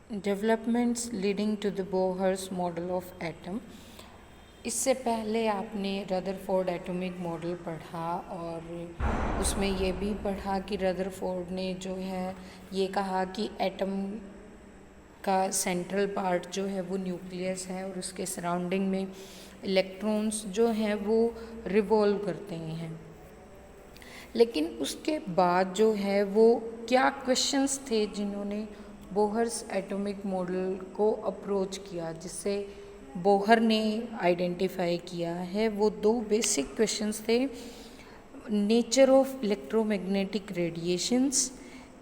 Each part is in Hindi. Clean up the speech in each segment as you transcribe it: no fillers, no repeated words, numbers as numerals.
Developments leading to the Bohr's model of atom. इससे पहले आपने रदरफोर्ड एटॉमिक मॉडल पढ़ा और उसमें ये भी पढ़ा कि रदरफोर्ड ने जो है ये कहा कि एटम का सेंट्रल पार्ट जो है वो न्यूक्लियस है और उसके सराउंडिंग में इलेक्ट्रॉन्स जो हैं वो रिवॉल्व करते हैं। लेकिन उसके बाद जो है वो क्या क्वेश्चंस थे जिन्होंने बोहर्स एटॉमिक मॉडल को अप्रोच किया, जिससे बोहर ने आइडेंटिफाई किया है, वो दो बेसिक क्वेश्चंस थे। Nature of electromagnetic radiations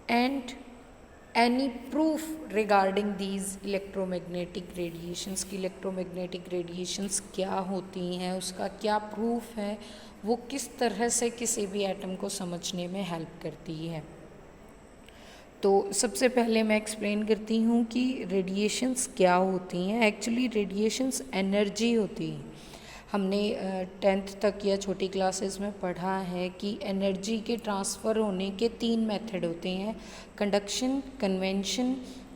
and any proof regarding these electromagnetic radiations की इलेक्ट्रोमैग्नेटिक रेडिएशंस क्या होती हैं, उसका क्या प्रूफ है, वो किस तरह से किसी भी एटम को समझने में हेल्प करती है। तो सबसे पहले मैं एक्सप्लेन करती हूँ कि रेडिएशंस क्या होती हैं। एक्चुअली रेडिएशंस एनर्जी होती है। हमने 10th तक या छोटी क्लासेस में पढ़ा है कि एनर्जी के ट्रांसफ़र होने के 3 मेथड होते हैं, कंडक्शन, कन्वेंशन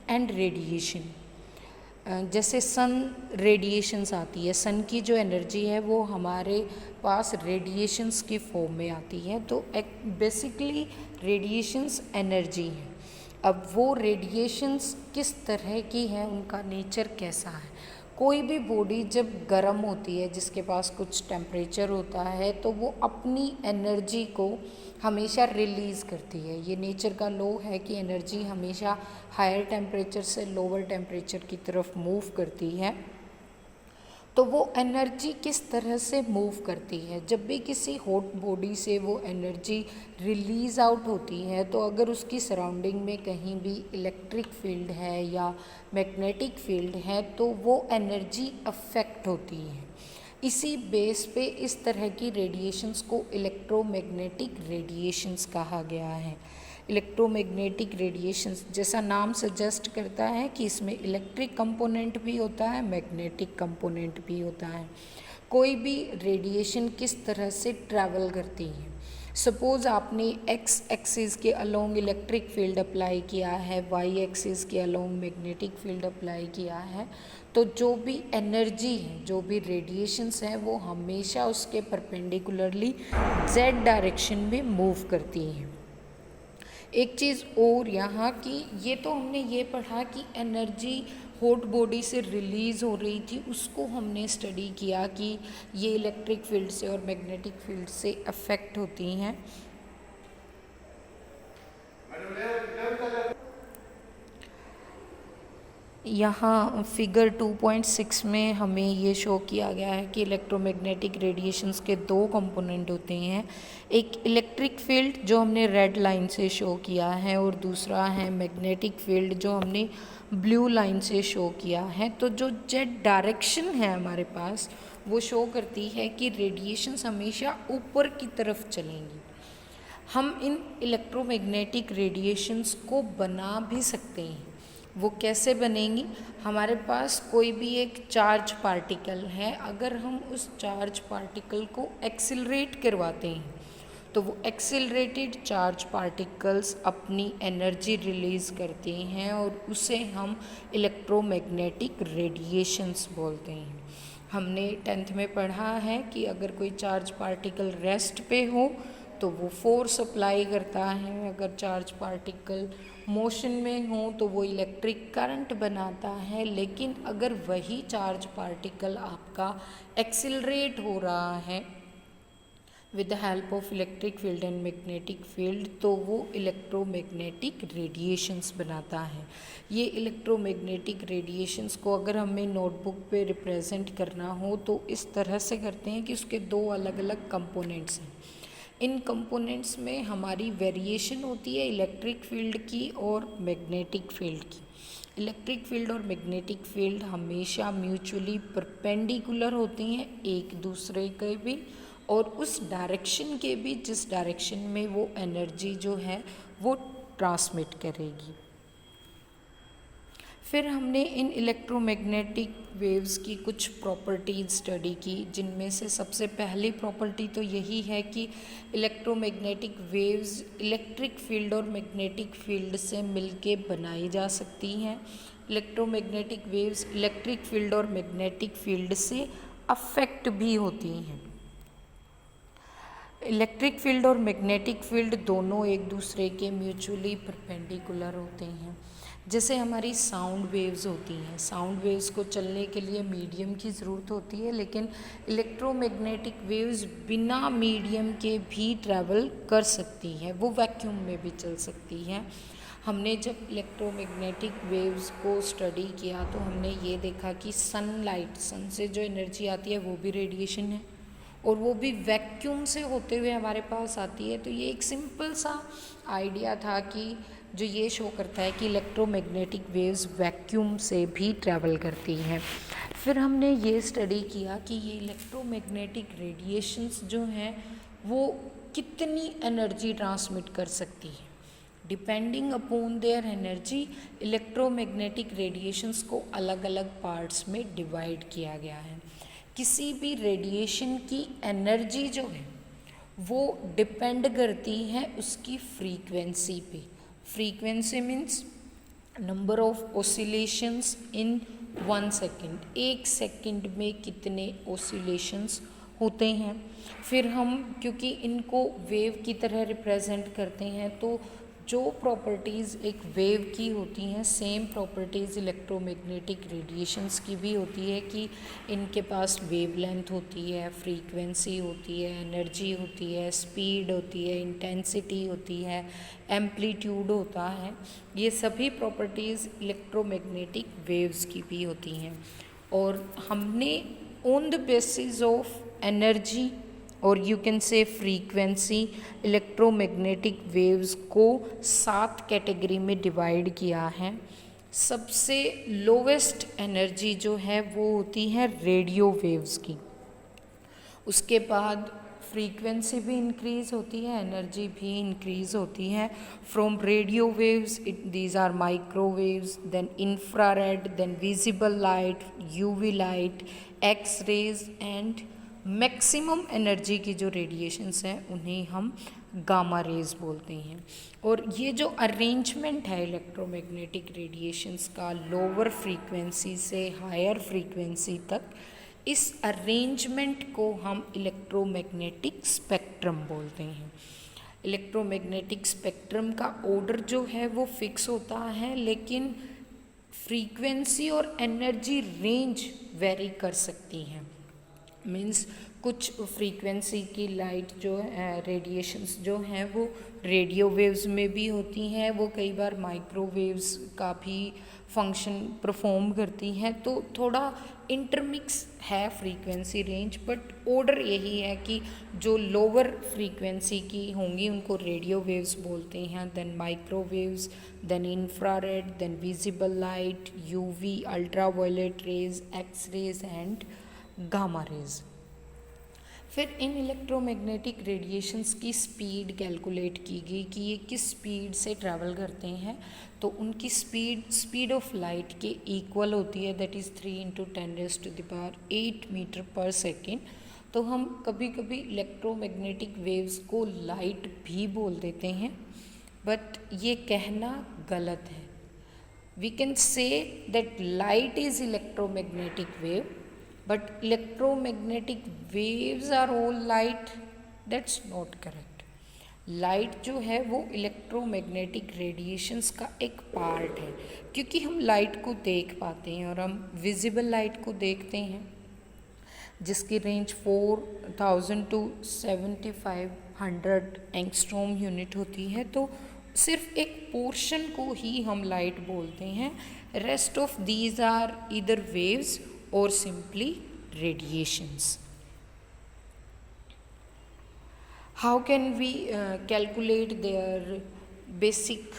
एंड रेडिएशन। जैसे सन रेडिएशंस आती है, सन की जो एनर्जी है वो हमारे पास रेडिएशंस की फॉर्म में आती है, तो बेसिकली रेडिएशंस एनर्जी है। अब वो रेडिएशंस किस तरह की है, उनका नेचर कैसा है। कोई भी बॉडी जब गर्म होती है, जिसके पास कुछ टेम्परेचर होता है, तो वो अपनी एनर्जी को हमेशा रिलीज़ करती है। ये नेचर का लॉ है कि एनर्जी हमेशा हायर टेम्परेचर से लोअर टेम्परेचर की तरफ मूव करती है। तो वो एनर्जी किस तरह से मूव करती है, जब भी किसी हॉट बॉडी से वो एनर्जी रिलीज़ आउट होती है, तो अगर उसकी सराउंडिंग में कहीं भी इलेक्ट्रिक फील्ड है या मैग्नेटिक फील्ड है, तो वो एनर्जी अफेक्ट होती है। इसी बेस पे इस तरह की रेडिएशंस को इलेक्ट्रोमैग्नेटिक रेडिएशंस कहा गया है। इलेक्ट्रोमैग्नेटिक रेडिएशंस, जैसा नाम सजेस्ट करता है कि इसमें इलेक्ट्रिक कंपोनेंट भी होता है, मैग्नेटिक कंपोनेंट भी होता है। कोई भी रेडिएशन किस तरह से ट्रैवल करती है। सपोज़ आपने एक्स एक्सिस के अलोंग इलेक्ट्रिक फील्ड अप्लाई किया है, वाई एक्सिस के अलोंग मैग्नेटिक फील्ड अप्लाई किया है, तो जो भी एनर्जी है, जो भी रेडिएशंस हैं, वो हमेशा उसके परपेंडिकुलरली जेड डायरेक्शन में मूव करती हैं। एक चीज़ और यहाँ की, ये तो हमने ये पढ़ा कि एनर्जी हॉट बॉडी से रिलीज़ हो रही थी, उसको हमने स्टडी किया कि ये इलेक्ट्रिक फील्ड से और मैग्नेटिक फील्ड से अफेक्ट होती हैं। यहाँ फिगर 2.6 में हमें ये शो किया गया है कि इलेक्ट्रोमैग्नेटिक रेडिएशंस के 2 कंपोनेंट होते हैं। एक इलेक्ट्रिक फील्ड जो हमने रेड लाइन से शो किया है, और दूसरा है मैग्नेटिक फील्ड जो हमने ब्लू लाइन से शो किया है। तो जो जेड डायरेक्शन है हमारे पास, वो शो करती है कि रेडिएशंस हमेशा ऊपर की तरफ चलेंगी। हम इन इलेक्ट्रोमैग्नेटिक रेडिएशंस को बना भी सकते हैं। वो कैसे बनेंगी, हमारे पास कोई भी एक चार्ज पार्टिकल है, अगर हम उस चार्ज पार्टिकल को एक्सिलरेट करवाते हैं, तो वो एक्सिलरेटेड चार्ज पार्टिकल्स अपनी एनर्जी रिलीज़ करते हैं और उसे हम इलेक्ट्रोमैग्नेटिक रेडिएशंस बोलते हैं। हमने 10th में पढ़ा है कि अगर कोई चार्ज पार्टिकल रेस्ट पे हो तो वो फोर्स अप्लाई करता है, अगर चार्ज पार्टिकल मोशन में हो तो वो इलेक्ट्रिक करंट बनाता है। लेकिन अगर वही चार्ज पार्टिकल आपका एक्सिलरेट हो रहा है with the help of electric field and magnetic field, तो वो इलेक्ट्रोमैग्नेटिक रेडिएशंस बनाता है। ये इलेक्ट्रोमैग्नेटिक रेडिएशंस को अगर हमें नोटबुक पे रिप्रेजेंट करना हो तो इस तरह से करते हैं कि उसके 2 अलग अलग कंपोनेंट्स हैं। इन कंपोनेंट्स में हमारी वेरिएशन होती है इलेक्ट्रिक फील्ड की और मैग्नेटिक फील्ड की। इलेक्ट्रिक फील्ड और मैग्नेटिक फील्ड हमेशा म्यूचुअली परपेंडिकुलर होती हैं एक दूसरे के भी, और उस डायरेक्शन के भी जिस डायरेक्शन में वो एनर्जी जो है वो ट्रांसमिट करेगी। फिर हमने इन इलेक्ट्रोमैग्नेटिक वेव्स की कुछ प्रॉपर्टीज स्टडी की, जिनमें से सबसे पहली प्रॉपर्टी तो यही है कि इलेक्ट्रोमैग्नेटिक वेव्स इलेक्ट्रिक फील्ड और मैग्नेटिक फील्ड से मिलके बनाई जा सकती हैं। इलेक्ट्रोमैग्नेटिक वेव्स इलेक्ट्रिक फील्ड और मैग्नेटिक फील्ड से अफेक्ट भी होती हैं। इलेक्ट्रिक फील्ड और मैग्नेटिक फील्ड दोनों एक दूसरे के म्यूचुअली परपेंडिकुलर होते हैं। जैसे हमारी साउंड वेव्स होती हैं, साउंड वेव्स को चलने के लिए मीडियम की ज़रूरत होती है, लेकिन इलेक्ट्रोमैग्नेटिक वेव्स बिना मीडियम के भी ट्रैवल कर सकती हैं, वो वैक्यूम में भी चल सकती हैं। हमने जब इलेक्ट्रोमैग्नेटिक वेव्स को स्टडी किया तो हमने ये देखा कि सनलाइट, सन से जो एनर्जी आती है वो भी रेडिएशन है और वो भी वैक्यूम से होते हुए हमारे पास आती है। तो ये एक सिंपल सा आइडिया था कि जो ये शो करता है कि इलेक्ट्रोमैग्नेटिक वेव्स वैक्यूम से भी ट्रैवल करती हैं। फिर हमने ये स्टडी किया कि ये इलेक्ट्रोमैग्नेटिक रेडिएशंस जो हैं वो कितनी एनर्जी ट्रांसमिट कर सकती है। Depending upon their energy electromagnetic radiations को अलग अलग पार्ट्स में डिवाइड किया गया है। किसी भी रेडिएशन की एनर्जी जो है वो डिपेंड करती है उसकी फ्रीक्वेंसी पे। Frequency means number of oscillations in 1 second, 1 second में कितने ओसिलेशंस होते हैं। फिर हम क्योंकि इनको वेव की तरह रिप्रेजेंट करते हैं तो जो प्रॉपर्टीज़ एक वेव की होती हैं सेम प्रॉपर्टीज़ इलेक्ट्रोमैग्नेटिक रेडिएशंस की भी होती है कि इनके पास वेवलेंथ होती है, फ्रीक्वेंसी होती है, एनर्जी होती है, स्पीड होती है, इंटेंसिटी होती है, एम्पलीट्यूड होता है। ये सभी प्रॉपर्टीज़ इलेक्ट्रोमैग्नेटिक वेव्स की भी होती हैं और हमने on the basis of energy और you can say frequency electromagnetic waves को 7 कैटेगरी में डिवाइड किया है। सबसे लोवेस्ट एनर्जी जो है वो होती है रेडियो वेव्स की। उसके बाद फ्रीक्वेंसी भी इंक्रीज़ होती है, एनर्जी भी इंक्रीज़ होती है। From radio waves these are microwaves, then infrared, then visible light, UV light, X rays and maximum energy की जो रेडिएशंस हैं उन्हें हम गामा रेज बोलते हैं। और ये जो अरेंजमेंट है इलेक्ट्रोमैग्नेटिक रेडिएशंस का लोअर फ्रीक्वेंसी से हायर फ्रीक्वेंसी तक, इस अरेंजमेंट को हम इलेक्ट्रोमैग्नेटिक स्पेक्ट्रम बोलते हैं। इलेक्ट्रोमैग्नेटिक स्पेक्ट्रम का ऑर्डर जो है वो फिक्स होता है, लेकिन फ्रीक्वेंसी और एनर्जी रेंज वेरी कर सकती हैं। मीन्स कुछ फ्रीक्वेंसी की लाइट जो है रेडिएशंस जो हैं वो रेडियो वेव्स में भी होती हैं, वो कई बार माइक्रोवेव्स का भी फंक्शन परफॉर्म करती हैं। तो थोड़ा इंटरमिक्स है फ्रीक्वेंसी रेंज, बट ऑर्डर यही है कि जो लोअर फ्रीक्वेंसी की होंगी उनको रेडियो वेव्स बोलते हैं, then microwaves, then infrared, then visible light, UV, ultraviolet rays, X rays and gamma rays. फिर इन इलेक्ट्रोमैग्नेटिक रेडिएशंस की स्पीड कैलकुलेट की गई कि ये किस स्पीड से ट्रैवल करते हैं। तो उनकी स्पीड ऑफ लाइट के इक्वल होती है, दैट इज़ 3 × 10⁸ मीटर पर सेकेंड। तो हम कभी कभी इलेक्ट्रोमैग्नेटिक वेव्स को लाइट भी बोल देते हैं, बट ये कहना गलत है। We can say that light is electromagnetic wave, but electromagnetic waves are all light. That's not correct. Light जो है वो इलेक्ट्रोमैग्नेटिक रेडिएशंस का एक पार्ट है, क्योंकि हम लाइट को देख पाते हैं और हम विजिबल लाइट को देखते हैं जिसकी रेंज 4000 to 7500 एंगस्ट्रॉम यूनिट होती है। तो सिर्फ एक पोर्शन को ही हम लाइट बोलते हैं, rest of these are either waves or simply radiations. How can we calculate their basic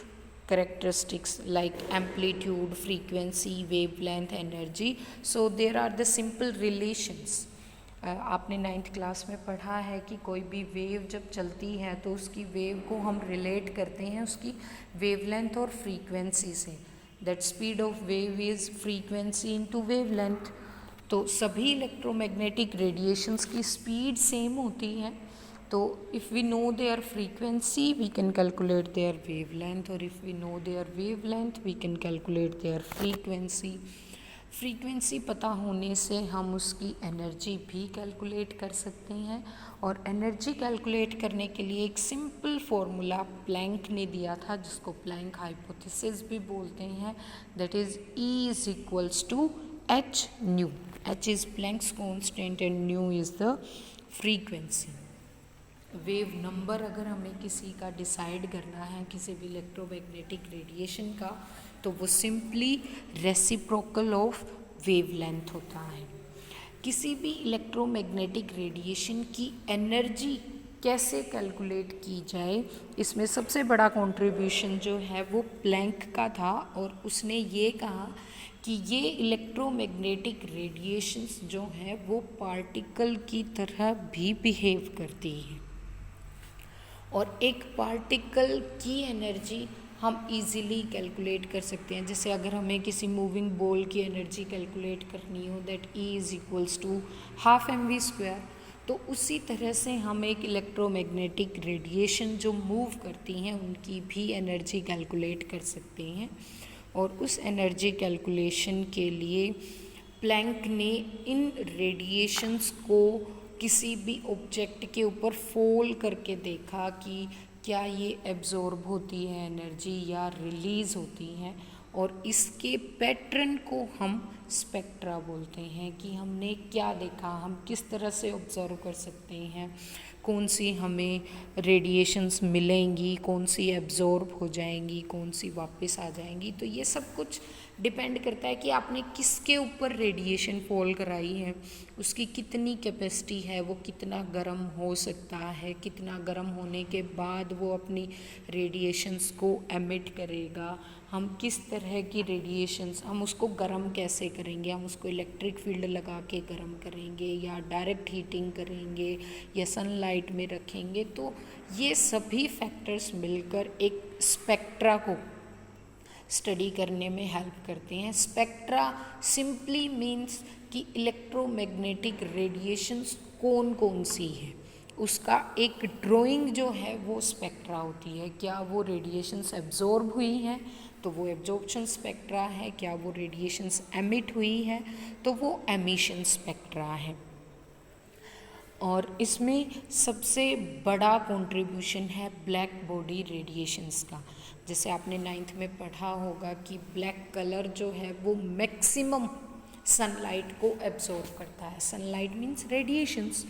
characteristics like amplitude, frequency, wavelength, energy? So there are the simple relations. आपने 9th क्लास में पढ़ा है कि कोई भी वेव जब चलती है तो उसकी वेव को हम रिलेट करते हैं उसकी वेवलेंथ और फ्रीक्वेंसी से। That speed of wave is frequency into wavelength. तो सभी इलेक्ट्रोमैग्नेटिक रेडिएशंस की स्पीड सेम होती है, तो if we know their frequency we can calculate their wavelength, और if we know their wavelength we can calculate their frequency. Frequency पता होने से हम उसकी एनर्जी भी कैलकुलेट कर सकते हैं, और एनर्जी कैलकुलेट करने के लिए एक सिंपल फॉर्मूला प्लैंक ने दिया था, जिसको प्लैंक हाइपोथेसिस भी बोलते हैं, that is E is equals to h nu. h is Planck's constant and nu is the frequency. Wave number अगर हमें किसी का डिसाइड करना है, किसी भी इलेक्ट्रोमैग्नेटिक रेडिएशन का, तो वो सिंपली रेसिप्रोकल ऑफ वेवलेंथ होता है। किसी भी इलेक्ट्रोमैग्नेटिक रेडिएशन की एनर्जी कैसे कैलकुलेट की जाए, इसमें सबसे बड़ा कंट्रीब्यूशन जो है वो प्लैंक का था, और उसने ये कहा कि ये इलेक्ट्रोमैग्नेटिक रेडिएशंस जो हैं वो पार्टिकल की तरह भी बिहेव करती हैं, और एक पार्टिकल की एनर्जी हम इजीली कैलकुलेट कर सकते हैं। जैसे अगर हमें किसी मूविंग बॉल की एनर्जी कैलकुलेट करनी हो, that E is equals to half mv², तो उसी तरह से हम एक इलेक्ट्रोमैग्नेटिक रेडिएशन जो मूव करती हैं उनकी भी एनर्जी कैलकुलेट कर सकते हैं। और उस एनर्जी कैलकुलेशन के लिए प्लैंक ने इन रेडिएशंस को किसी भी ऑब्जेक्ट के ऊपर फॉल करके देखा कि क्या ये एब्जॉर्ब होती है एनर्जी या रिलीज़ होती हैं, और इसके पैटर्न को हम स्पेक्ट्रा बोलते हैं कि हमने क्या देखा, हम किस तरह से ऑब्जर्व कर सकते हैं, कौन सी हमें रेडिएशंस मिलेंगी, कौन सी एब्जॉर्ब हो जाएंगी, कौन सी वापस आ जाएंगी। तो ये सब कुछ डिपेंड करता है कि आपने किसके ऊपर रेडिएशन फॉल कराई है, उसकी कितनी कैपेसिटी है, वो कितना गर्म हो सकता है, कितना गर्म होने के बाद वो अपनी रेडिएशंस को एमिट करेगा, हम किस तरह की रेडिएशंस, हम उसको गर्म कैसे करेंगे, हम उसको इलेक्ट्रिक फील्ड लगा के गर्म करेंगे या डायरेक्ट हीटिंग करेंगे या सनलाइट में रखेंगे। तो ये सभी फैक्टर्स मिलकर एक स्पेक्ट्रा को स्टडी करने में हेल्प करते हैं। स्पेक्ट्रा सिंपली मीन्स कि इलेक्ट्रोमैग्नेटिक रेडिएशंस कौन कौन सी है, उसका एक ड्राइंग जो है वो स्पेक्ट्रा होती है। क्या वो रेडिएशंस एब्जॉर्ब हुई हैं तो वो एब्जॉर्प्शन स्पेक्ट्रा है, क्या वो रेडिएशंस एमिट हुई है तो वो एमिशन स्पेक्ट्रा है। और इसमें सबसे बड़ा कंट्रीब्यूशन है ब्लैक बॉडी रेडिएशंस का। जैसे आपने 9th में पढ़ा होगा कि ब्लैक कलर जो है वो मैक्सिमम सनलाइट को एब्जॉर्ब करता है। Sunlight means radiations.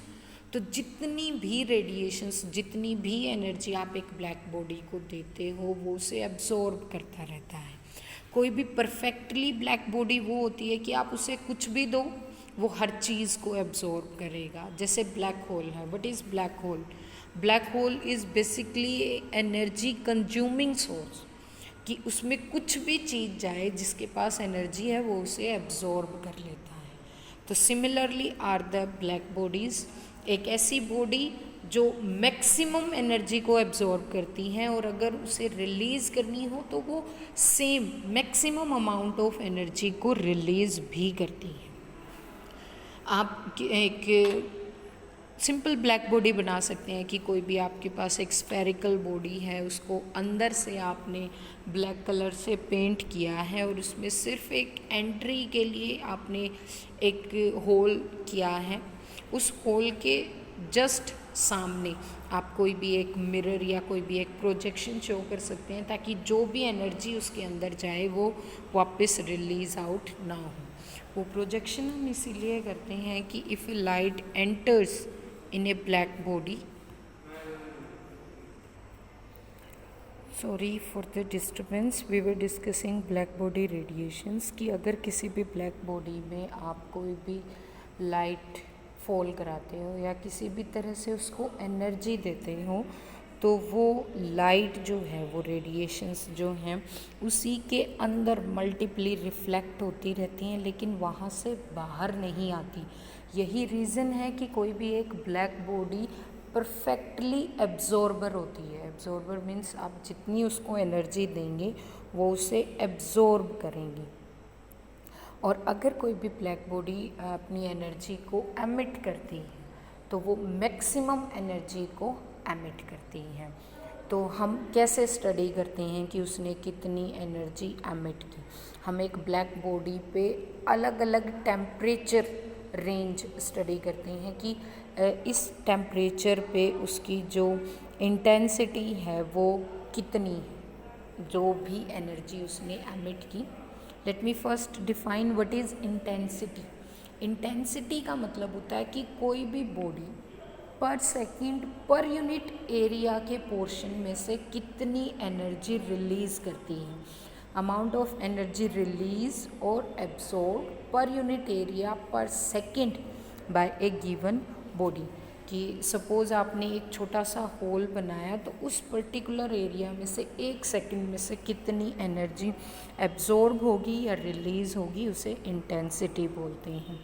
तो जितनी भी रेडिएशंस, जितनी भी एनर्जी आप एक ब्लैक बॉडी को देते हो वो उसे एब्जॉर्ब करता रहता है। कोई भी परफेक्टली ब्लैक बॉडी वो होती है कि आप उसे कुछ भी दो वो हर चीज़ को एब्जॉर्ब करेगा। जैसे ब्लैक होल है। What is black hole? Black hole is basically energy consuming source, कि उसमें कुछ भी चीज़ जाए जिसके पास एनर्जी है वो उसे एब्जॉर्ब कर लेता है। तो similarly are the black bodies, एक ऐसी बॉडी जो मैक्सिमम एनर्जी को एब्जॉर्ब करती हैं और अगर उसे रिलीज़ करनी हो तो वो same maximum amount of energy को रिलीज़ भी करती हैं। आप एक सिंपल ब्लैक बॉडी बना सकते हैं कि कोई भी आपके पास एक स्फेरिकल बॉडी है, उसको अंदर से आपने ब्लैक कलर से पेंट किया है और उसमें सिर्फ एक एंट्री के लिए आपने एक होल किया है। उस होल के जस्ट सामने आप कोई भी एक मिरर या कोई भी एक प्रोजेक्शन शो कर सकते हैं ताकि जो भी एनर्जी उसके अंदर जाए वो वापस रिलीज़ आउट ना हो। वो प्रोजेक्शन हम इसीलिए करते हैं कि if light enters in a black body, sorry for the disturbance, we were discussing black body radiations, कि अगर किसी भी ब्लैक बॉडी में आप कोई भी लाइट फॉल कराते हो या किसी भी तरह से उसको एनर्जी देते हो तो वो लाइट जो है, वो रेडिएशंस जो हैं उसी के अंदर मल्टीपली रिफ्लेक्ट होती रहती हैं लेकिन वहाँ से बाहर नहीं आती। यही रीज़न है कि कोई भी एक ब्लैक बॉडी परफेक्टली एब्जॉर्बर होती है। एब्जॉर्बर मीन्स आप जितनी उसको एनर्जी देंगे वो उसे एब्जॉर्ब करेंगी। और अगर कोई भी ब्लैक बॉडी अपनी एनर्जी को एमिट करती है तो वो मैक्सिमम एनर्जी को एमिट करती है। तो हम कैसे स्टडी करते हैं कि उसने कितनी एनर्जी एमिट की। हम एक ब्लैक बॉडी पे अलग अलग टेम्परेचर रेंज स्टडी करते हैं कि इस टेम्परेचर पे उसकी जो इंटेंसिटी है वो कितनी है, जो भी एनर्जी उसने एमिट की। Let me first define what is intensity. Intensity का मतलब होता है कि कोई भी बॉडी पर सेकंड पर यूनिट एरिया के पोर्शन में से कितनी एनर्जी रिलीज़ करती है। अमाउंट ऑफ एनर्जी रिलीज और एब्सॉर्ब पर यूनिट एरिया पर second by A given body. कि सपोज़ आपने एक छोटा सा होल बनाया तो उस पर्टिकुलर एरिया में से एक सेकंड में से कितनी एनर्जी एब्जॉर्ब होगी या रिलीज़ होगी, उसे इंटेंसिटी बोलते हैं।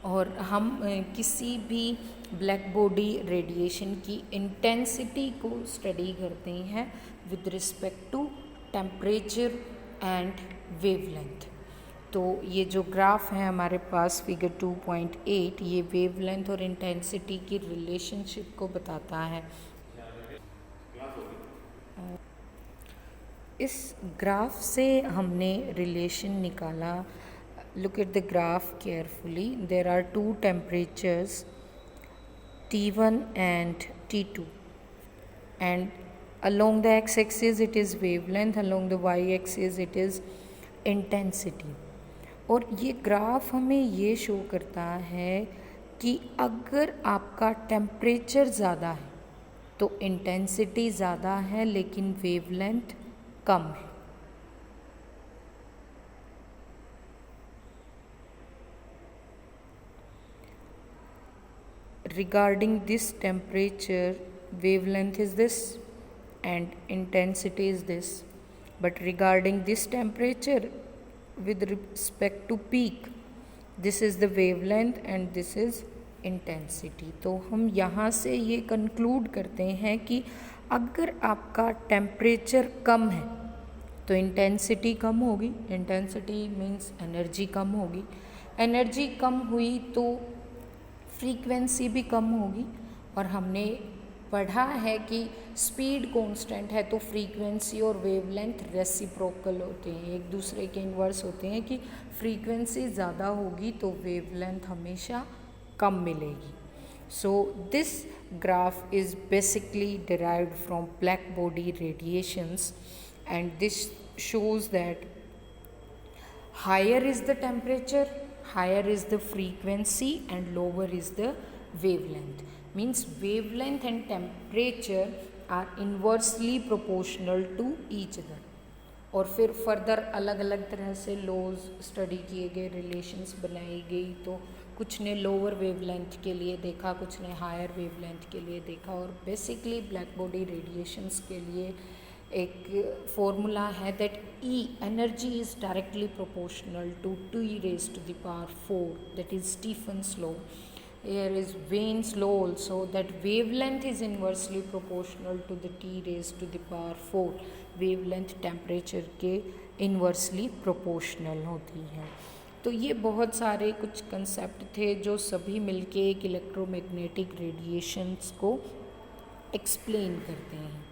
और हम किसी भी ब्लैक बॉडी रेडिएशन की इंटेंसिटी को स्टडी करते हैं with respect to temperature and wavelength. तो ये जो ग्राफ है हमारे पास फिगर 2.8, ये वेवलेंथ और इंटेंसिटी की रिलेशनशिप को बताता है। इस ग्राफ से हमने रिलेशन निकाला। Look at the graph carefully. There are two temperatures, T1 and T2, and along the x-axis it is wavelength, along the y-axis it is intensity. और ये ग्राफ हमें ये शो करता है कि अगर आपका टेम्परेचर ज़्यादा है तो इंटेंसिटी ज़्यादा है लेकिन वेवलेंथ कम है। Regarding this temperature, wavelength is this and intensity is this, but regarding this temperature with respect to peak, this is the wavelength and this is intensity. तो हम यहाँ से ये conclude करते हैं कि अगर आपका टेम्परेचर कम है तो इंटेंसिटी कम होगी। इंटेंसिटी मीन्स एनर्जी कम होगी। एनर्जी कम हुई तो फ्रीक्वेंसी भी कम होगी। और हमने पढ़ा है कि स्पीड कांस्टेंट है तो फ्रीक्वेंसी और वेवलेंथ रेसिप्रोकल होते हैं, एक दूसरे के इन्वर्स होते हैं। कि फ्रीक्वेंसी ज़्यादा होगी तो वेवलेंथ हमेशा कम मिलेगी। So this graph is basically derived from black body radiations, and this shows that higher is the temperature, higher is the frequency and lower is the wavelength. Means wavelength and temperature are inversely proportional to each other. और फिर फर्दर अलग अलग तरह से लॉज स्टडी किए गए, रिलेशंस बनाई गई। तो कुछ ने लोअर वेवलेंथ के लिए देखा, कुछ ने हायर वेवलेंथ के लिए देखा। और बेसिकली ब्लैक बॉडी रेडिएशंस के लिए एक फॉर्मूला है that E energy is directly proportional to T raised to the power 4, that is Stephen's law. Here is Wayne's law also, that wavelength is inversely proportional to the T raised to the power 4. Wavelength temperature के इन्वर्सली प्रोपोर्शनल होती है। तो ये बहुत सारे कुछ कंसेप्ट थे जो सभी मिलके एक इलेक्ट्रोमैग्नेटिक रेडिएशंस को एक्सप्लेन करते हैं।